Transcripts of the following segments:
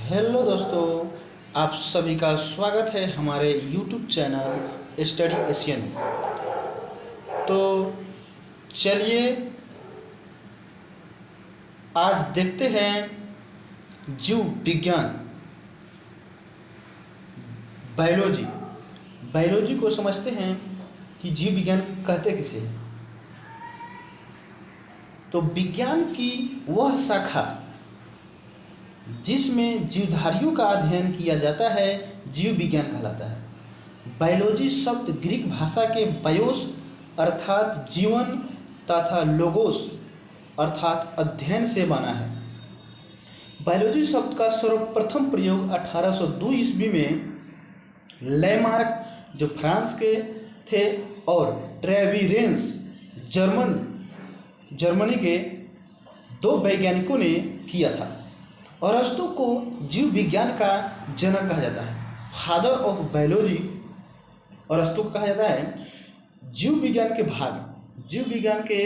Hello दोस्तों, आप सभी का स्वागत है हमारे यूट्यूब चैनल स्टडी एशियन में। तो चलिए आज देखते हैं जीव विज्ञान बायोलॉजी। बायोलॉजी को समझते हैं कि जीव विज्ञान कहते किसे हैं। तो विज्ञान की वह शाखा जिसमें जीवधारियों का अध्ययन किया जाता है जीव विज्ञान कहलाता है। बायोलॉजी शब्द ग्रीक भाषा के बायोस अर्थात जीवन तथा लोगोस अर्थात अध्ययन से बना है। बायोलॉजी शब्द का सर्वप्रथम प्रयोग 1802 ईस्वी में लैमार्क जो फ्रांस के थे और ट्रेविरेंस जर्मनी के दो वैज्ञानिकों ने किया था। अरस्तु को जीव विज्ञान का जनक कहा जाता है, फादर ऑफ बायोलॉजी अरस्तु को कहा जाता है। जीव विज्ञान के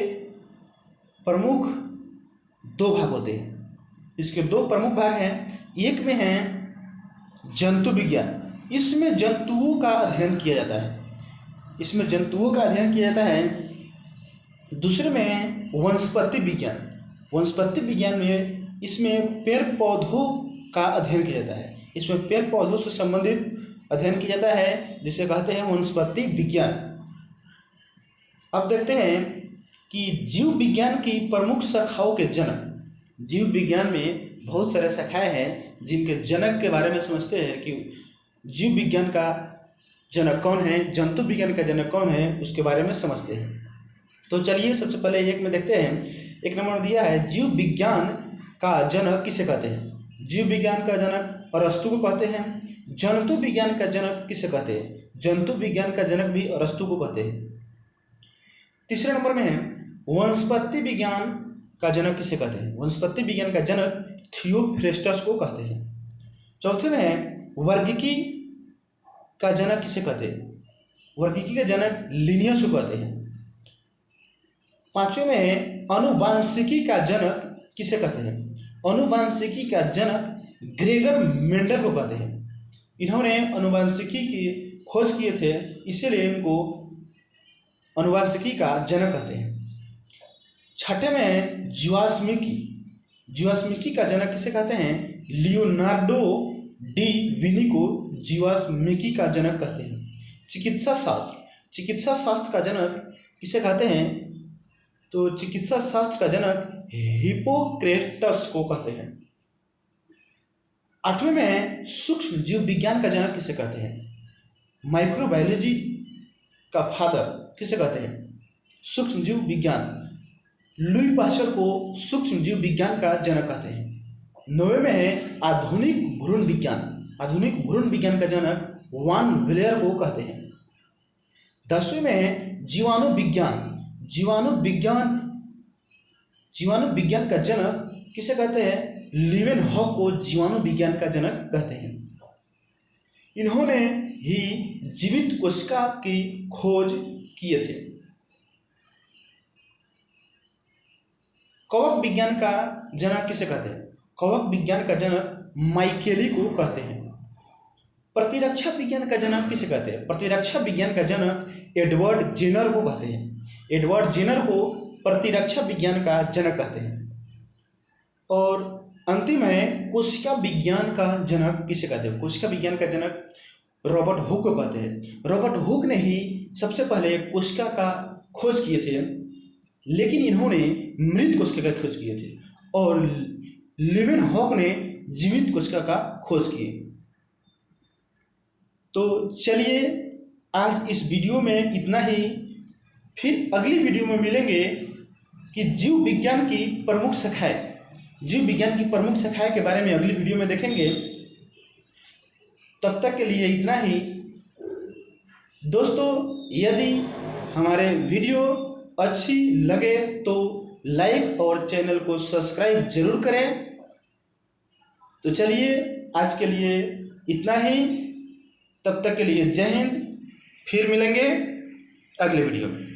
प्रमुख दो भाग होते हैं। इसके दो प्रमुख भाग हैं। एक में है जंतु विज्ञान, इसमें जंतुओं का अध्ययन किया जाता है। दूसरे में है वनस्पति विज्ञान में इसमें पेड़ पौधों का अध्ययन किया जाता है। इसमें पेड़ पौधों से संबंधित अध्ययन किया जाता है जिसे कहते हैं वनस्पति विज्ञान। अब देखते हैं कि जीव विज्ञान की प्रमुख शाखाओं के जनक। जीव विज्ञान में बहुत सारे शाखाएं हैं जिनके जनक के बारे में समझते हैं कि जीव विज्ञान का जनक कौन है, जंतु विज्ञान का जनक कौन है, उसके बारे में समझते हैं। तो चलिए सबसे पहले एक में देखते हैं। एक नंबर दिया है जीव विज्ञान का जनक किसे कहते हैं। जीव विज्ञान का जनक अरस्तु को कहते हैं। जंतु विज्ञान का जनक किसे कहते हैं। जंतु विज्ञान का जनक भी अरस्तु को कहते हैं। तीसरे नंबर में है वनस्पति विज्ञान का जनक किसे कहते हैं। वनस्पति विज्ञान का जनक थियोफ्रेस्टस को कहते हैं। चौथे में है वर्गीकी का जनक किसे कहते हैं। वर्गीकी का जनक लिनियस को कहते हैं। पांचवें में है अनुवांशिकी का जनक किसे कहते हैं। अनुवांशिकी का जनक ग्रेगर मेंडल को कहते हैं। इन्होंने अनुवांशिकी की खोज किए थे, इसीलिए इनको अनुवांशिकी का जनक कहते हैं। छठे में है जीवाश्मिकी का जनक किसे कहते हैं। लियोनार्डो डी विनी को जीवाश्मिकी का जनक कहते हैं। चिकित्सा शास्त्र का जनक किसे कहते हैं। तो चिकित्सा शास्त्र का जनक हिप्पोक्रेटस को कहते हैं। आठवें में है सूक्ष्म जीव विज्ञान का जनक किसे कहते हैं। माइक्रोबायोलॉजी का फादर किसे कहते हैं। सूक्ष्म जीव विज्ञान लुई पास्चर को सूक्ष्म जीव विज्ञान का जनक कहते हैं। नौवें में है आधुनिक भ्रूण विज्ञान का जनक वान विलियर को कहते हैं। 10वें में है जीवाणु विज्ञान का जनक किसे कहते हैं। लीवेनहॉक को जीवाणु विज्ञान का जनक कहते हैं। इन्होंने ही जीवित कोशिका की खोज किए थे। कवक विज्ञान का जनक किसे कहते हैं। कवक विज्ञान का जनक माइकेली को कहते हैं। प्रतिरक्षा विज्ञान का जनक किसे कहते हैं। प्रतिरक्षा विज्ञान का जनक एडवर्ड जेनर को कहते हैं। एडवर्ड जेनर को प्रतिरक्षा विज्ञान का जनक कहते हैं। और अंतिम है कोशिका विज्ञान का जनक किसे कहते हैं। कोशिका विज्ञान का जनक रॉबर्ट हुक को कहते हैं। रॉबर्ट हुक ने ही सबसे पहले कोशिका का खोज किए थे, लेकिन इन्होंने मृत कोशिका का खोज किए थे और लीवेनहॉक ने जीवित कोशिका का खोज किए। तो चलिए आज इस वीडियो में इतना ही। फिर अगली वीडियो में मिलेंगे कि जीव विज्ञान की प्रमुख शाखाएं के बारे में अगली वीडियो में देखेंगे। तब तक के लिए इतना ही दोस्तों। यदि हमारे वीडियो अच्छी लगे तो लाइक और चैनल को सब्सक्राइब जरूर करें। तो चलिए आज के लिए इतना ही। तब तक के लिए जय हिंद। फिर मिलेंगे अगले वीडियो में।